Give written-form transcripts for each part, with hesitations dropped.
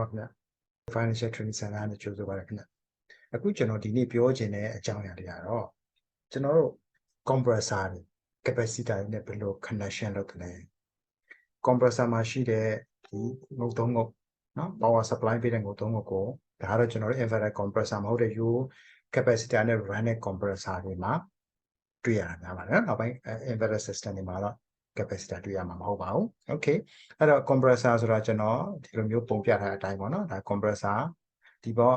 Partner Financial Training Center နဲ့ကြိုးစားပါရခင်ဗျအခုကျွန်တော်ဒီနေ့ပြောချင်တဲ့အကြောင်းအရာတွေကတော့ကျွန်တော်တို့ compressor တွေ capacitor တွေနဲ့ဘယ်လို connection လုပ်တယ်လဲ compressor မှာရှိတဲ့ဒီငုတ်သုံးငုတ်နော် power supply ပေးတဲ့ငုတ်သုံးငုတ်ကိုဒါကတော့ကျွန်တော်တို့ inverter compressor မဟုတ်တဲ့ you capacitor နဲ့ run တဲ့ compressor တွေမှာတွေ့ရတာများပါတယ်နော်နောက်ပိုင်း inverter system တွေမှာတော့ capacitor တွေ့ရမှာမဟုတ်ပါဘူး okay အဲ့တော့ compressor ဆိုတာကျွန်တော်ဒီလိုမျိုးပုံပြထားတဲ့အတိုင်းပေါ့နော်ဒါ compressor ဒီဘောက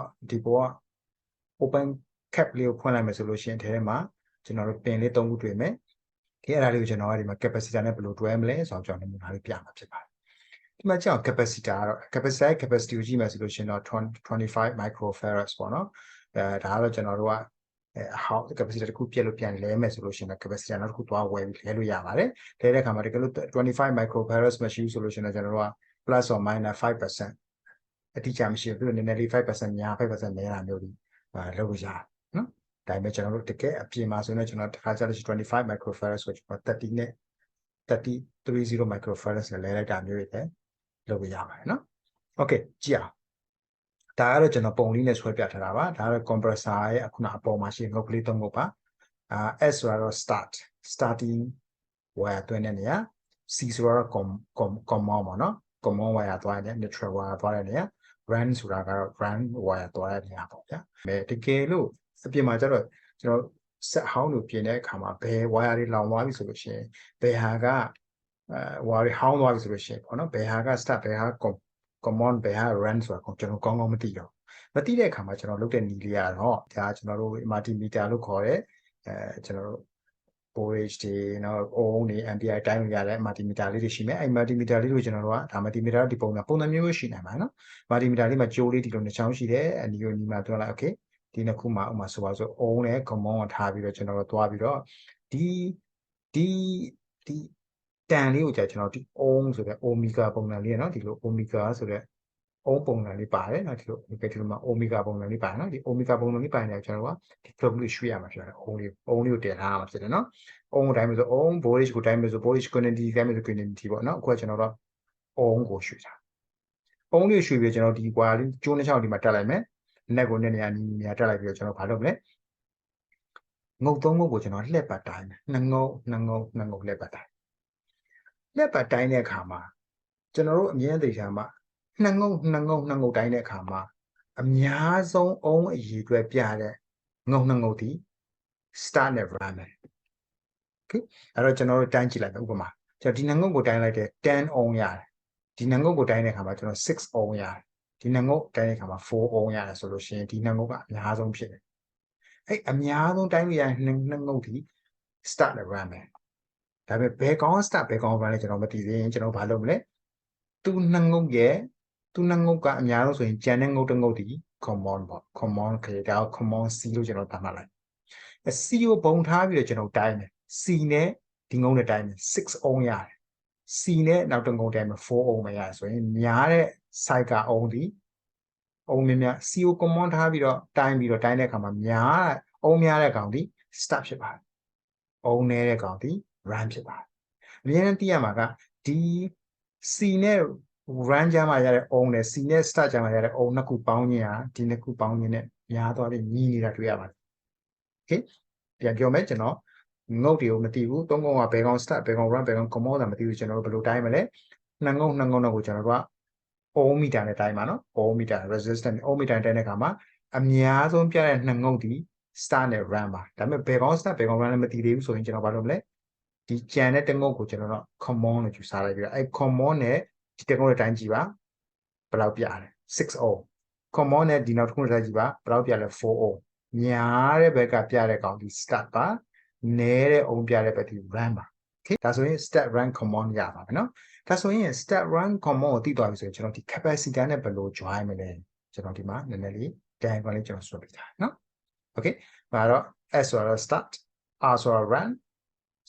open cap လေးကိုဖွင့်လိုက်မယ်ဆိုလို့ရှိရင်ထဲမှာကျွန်တော်တို့ပင်လေး၃ခုတွေ့မယ်ဒီအဲ့ဒါလေးကိုကျွန်တော်ကဒီမှာ capacitor နဲ့ဘယ်လိုတွဲမလဲဆိုတော့ကျွန်တော်နမူနာလေးပြမှာဖြစ်ပါတယ်ဒီမှာကြောက် capacitor ကတော့ capacitor capacity ကိုကြည့်မယ်ဆိုလို့ရှိရင်တော့25 microfarads ပေါ့နော်ဒါကတော့ကျွန်တော်တို့ကhow capacitor တစ်ခုပြည့်လို့ပြန်လဲမယ်ဆိုလို့ရှိရင် capacitor နောက်တစ်ခုသွားဝယ်ပြီးလဲလို့ရပါတယ်လဲတဲ့အခါမှာတကယ်လို့25 microfarads မရှိဘူးဆိုလို့ရှိရင်ကျွန်တော်တို့က plus or minus 5% အတိအကျမရှိဘူးနည်းနည်းလေး 5% များ 5% နည်းတာမျိုးဒီလုပ်လို့ရတယ်နော်ဒါပေမဲ့ကျွန်တော်တို့တကယ်အပြင်မှာဆိုရင်ကျွန်တော်တစ်ခါကျလို့ရှိရင်25 microfarads ဆိုကျွန်တော်30နဲ့30 microfarads နဲ့လဲလိုက်တာမျိုးတွေပဲလုပ်လို့ရပါတယ်နော် okay ကြည့်အောင်ဒါကတော့ကျွန်တော်ပုံလေးနဲ့ဆွဲပြထားတာပါဒါကတော့ compressor ရဲ့အခုနအပေါ်မှာရှိငုတ်ကလေးသုံးငုတ်ပါS ဆိုတော့ starting wire တွင်းတဲ့နေရာ C ဆိုတော့ common ပေါ့နော် common wire သွားတဲ့ neutral wire သွားတဲ့နေရာ run ဆိုတာကတော့ run wire သွားတဲ့နေရာပေါ့ဗျာတကယ်လို့အပြင်မှာကျတော့ကျွန်တော် set ဟောင်းလို့ပြင်တဲ့အခါမှာဘယ် wire တွေလောင်သွားပြီဆိုလို့ရှိရင်ဘယ်ဟာကwire တွေဟောင်းသွားပြီဆိုလို့ရှိရင်ပေါ့နော်ဘယ်ဟာက start ဘယ်ဟာ common ဘယ်ဟာ run ဆိုတာကိုကျွန်တော်ကောင်းကောင်းမသိတော့မသိတဲ့အခါမှာကျွန်တော်လုပ်တဲ့နည်းလေးကတော့ဒါကျွန်တော်တို့ multimeter လို့ခေါ်တဲ့ကျွန်တော်တို့ voltage တွေနော် ohm တွေ ampere တိုင်းလို့ရတဲ့ multimeter လေးတွေရှိမယ်အဲ့ multimeter လေးတွေကျွန်တော်တို့ကဒါ multimeter ဒီပုံစံမျိုးရှိနိုင်ပါနော် multimeter လေးမှာကြိုးလေးဒီလိုနှစ်ချောင်းရှိတယ်အနီကိုနီမှာပြောလိုက် okay ဒီနှစ်ခုမှာဥမာဆိုပါဆို ohm နဲ့ common ကိုထားပြီးတော့ကျွန်တော်တို့သွားပြီးတော့ဒီတန်လေးကိုကြာကျွန်တော်ဒီ ohm ဆိုတဲ့ omega ပုံစံလေးနော်ဒီလို omega ဆိုတဲ့ ohm ပုံစံလေးပါတယ်နော်ဒီလိုမှာ omega ပုံစံလေးပါတယ်နော်ဒီ omega ပုံစံလေးပါတယ်เนี่ยကျွန်တော်ကဒီ plug လေးရွှေ့ရမှာဖြစ်တယ် ohm လေးကိုတင်ထားရမှာဖြစ်တယ်နော် ohm ကိုတိုင်းမယ်ဆို ohm voltage ကိုတိုင်းမယ်ဆို voltage quantity တိုင်းမယ်ဆို quantity ပေါ့နော်အခုကကျွန်တော်တို့ ohm ကိုရွှေ့တာ ohm လေးရွှေ့ပြီးကျွန်တော်ဒီ wire လေးကျိုးနှစ်ချောင်းဒီမှာတက်လိုက်မယ်net ကိုနဲ့နေရာနီးနေရာတက်လိုက်ပြီးတော့ကျွန်တော်ဘာလုပ်မလဲငုတ်သုံးငုတ်ကိုကျွန်တော်လှည့်ပတ်တိုင်းမယ်နှစ်ငုတ်လှည့်ပတ်တိုင်းလက်ပတ်တိုင်းတဲ့အခါမှာကျွန်တော်တို့အမြဲတမ်းထားမှာနှစ်ငုတ်တိုင်းတဲ့အခါမှာအများဆုံးအုံးအရေအတွက်ပြတဲ့ငုတ်နှစ်ငုတ်ဒီ start နဲ့ run မယ် okay အဲ့တော့ကျွန်တော်တို့တိုင်းကြည့်လိုက်မယ်ဥပမာကျွန်တော်ဒီနှစ်ငုတ်ကိုတိုင်းလိုက်တဲ့10 ohm ရတယ်ဒီနှစ်ငုတ်ကိုတိုင်းတဲ့အခါမှာကျွန်တော်6 ohm ရတယ်ဒီနှစ်ငုတ်တိုင်းတဲ့အခါမှာ4 ohm ရတယ်ဆိုလို့ရှိရင်ဒီနှစ်ငုတ်ကအများဆုံးဖြစ်တယ်အဲ့အများဆုံးတိုင်းရနှစ်ငုတ်ဒီ start နဲ့ run မယ်ဒါပေမဲ့ဘယ်ကောင် start ဘယ်ကောင် run လဲကျွန်တော်မသိသေးရင်ကျွန်တော်ဘာလုပ်မလဲသူနှစ်ငုတ်ရဲ့သူနှစ်ငုတ်ကအများဆုံးဆိုရင်ကျန်တဲ့ငုတ်တစ်ငုတ်ဒီ common ပေါ့ common ခေဒါကို common C လို့ကျွန်တော်သတ်မှတ်လိုက် C ကိုပုံထားပြီးတော့ကျွန်တော်တိုင်းမယ် C နဲ့ဒီငုတ်နဲ့တိုင်းမယ်6 ohm ရတယ် C နဲ့နောက်တစ်ငုတ်တိုင်းမယ်4 ohm ပဲရတယ်ဆိုရင်များတဲ့ side က ohm ဒီ ohm များ C ကို common ထားပြီးတော့တိုင်းတဲ့အခါမှာများ ohm များတဲ့ကောင်ဒီ start ဖြစ်ပါတယ် ohm နည်းတဲ့ကောင်ဒီ run ဖြစ်ပါတယ်အမြဲတမ်းသိရမှာကဒီ C နဲ့ run ကြမှာရတဲ့ ohm နဲ့ C နဲ့ start ကြမှာရတဲ့ ohm နှစ်ခုပေါင်းခြင်းဟာဒီနှစ်ခုပေါင်းခြင်းနဲ့များသွားပြီးညီနေတာတွေ့ရပါတယ် okay ပြန်ပြောမယ်ကျွန်တော်ငုတ်တွေကိုမသိဘူးသုံးကောင်ကဘယ်ကောင် start ဘယ်ကောင် run ဘယ်ကောင် common ဆိုတာမသိဘူးကျွန်တော်တို့ဘယ်လိုတိုင်းမလဲနှစ်ငုတ်တော့ကိုကျွန်တော်တို့က ohm meter နဲ့တိုင်းပါနော် ohm meter resistance ohm meter တိုင်းတဲ့အခါမှာအများဆုံးပြတဲ့နှစ်ငုတ်ဒီ start နဲ့ run ပါဒါပေမဲ့ဘယ်ကောင် start ဘယ်ကောင် run လည်းမသိသေးဘူးဆိုရင်ကျွန်တော်ဘာလုပ်မလဲဒီကြံတဲ့တငုတ်ကိုကျွန်တော်တို့ common လို့ယူဆလိုက်ပြီးတော့အဲ common နဲ့ဒီတငုတ်နဲ့တိုင်းကြည့်ပါဘယ်လောက်ပြလဲ6 ohm common နဲ့ဒီနောက်တစ်ခုနဲ့တိုင်းကြည့်ပါဘယ်လောက်ပြလဲ4 ohm များတဲ့ဘက်ကပြတဲ့ကောင်ဒီ start ပါနည်းတဲ့ ohm ပြတဲ့ဘက်ဒီ run ပါ okay ဒါဆိုရင် start run common ရပါမယ်နော်ဒါဆိုရင် start run common ကိုသိသွားပြီဆိုရင်ကျွန်တော်ဒီ capacitor နဲ့ဘယ်လို join မလဲကျွန်တော်ဒီမှာနည်းနည်းလေး diagram လေးကျွန်တော်ဆွဲပြထားနော် okay ဒါတော့ S ဆိုတော့ start R ဆိုတော့ run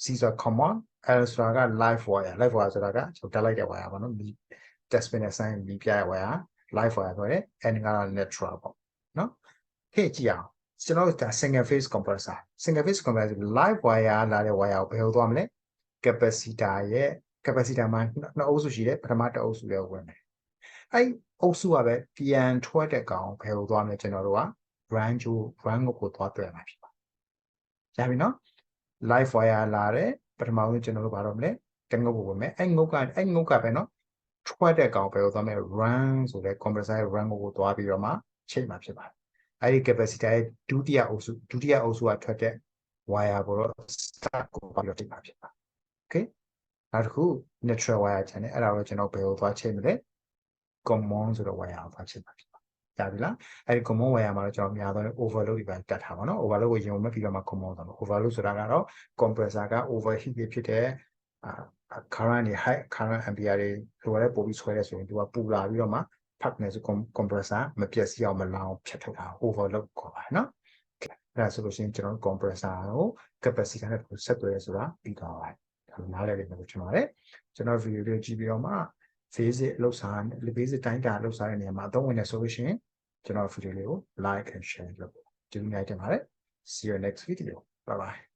C ဆိုတာ common L ဆိုတာက live wire ဆိုတာကကျွန်တော်တက်လိုက်တဲ့ wire ပေါ့နော် test pin နဲ့ sign ပြီးပြရ wire live wire ဆိုရဲ N ကတော့ neutral ပေါ့နော်ခေကြည့်အောင်ကျွန်တော်ဒါ single phase compressor live wire လာတဲ့ wire ကိုဘယ်လိုသွားမလဲ capacitor မှာနှစ်အုပ်စုရှိတယ်ပထမတစ်အုပ်စုလေးကိုဝင်မယ်အဲ့ အုပ်စုကပဲပြန်ထွက်တဲ့ကောင်ဘယ်လိုသွားမလဲကျွန်တော်တို့က run ကိုသွားတွေ့ရမှာဖြစ်ပါရပြီနော် live wire လာတယ်ပထမဆုံးကျွန်တော်တို့ဘာလုပ်မလဲတငုတ်ကိုဝင်မယ်အဲ့ငုတ်ကပဲနော်ထွက်တဲ့ကောင်ဘယ်လိုသွားမလဲ run ဆိုတဲ့ compressor ရဲ့ run ကိုသွားပြီးတော့မှချိန်မှာဖြစ်ပါတယ်အဲ့ဒီ capacitor ရဲ့ဒုတိယအုပ်စုကထွက်တဲ့ wire ကိုတော့ start ကိုသွားပြီးတော့ချိန်မှာဖြစ်ပါ okay နောက်တစ်ခု neutral wire ချန်တယ်အဲ့ဒါတော့ကျွန်တော်ဘယ်လိုသွားချိန်မလဲ common ဆိုတော့ wire ကိုသွားချိန်မှာဖြစ်ပါရပြီလားအဲ့ဒီ common wire မှာတော့ကျွန်တော်များသော overload တွေပဲတတ်ထားပါနော် overload ကိုယုံမဲ့ပြီးတော့မှ common ဆိုတော့ overload ဆိုတာကတော့ compressor က overheat ဖြစ်တဲ့current တွေ high current ampere တွေလိုလည်းပို့ပြီးဆွဲရဲဆိုရင်သူကပူလာပြီးတော့မှဖတ်နေဆို compressor မပြတ်စီအောင်မလောင်ဖြတ်ထုတ်တာ overload ခေါ်ပါတယ်နော်အဲ့ဒါဆိုလို့ရှိရင်ကျွန်တော် compressor ကို capacitor နဲ့ဆက်သွယ်ရဆိုတာပြီးသွားပါတယ်ဒါနားလည်တယ်လို့ကျွန်တော်လည်းကျွန်တော် video လေးကြည့်ပြီးတော့မှ basic လောက်စား basic တိုင်းတာလောက်စားတဲ့နေရာမှာအသုံးဝင်နေဆိုလို့ရှိရင်ကျွန်တော် video လေးကို like and share လုပ်ကျေးဇူးများတင်ပါတယ် see you next video bye bye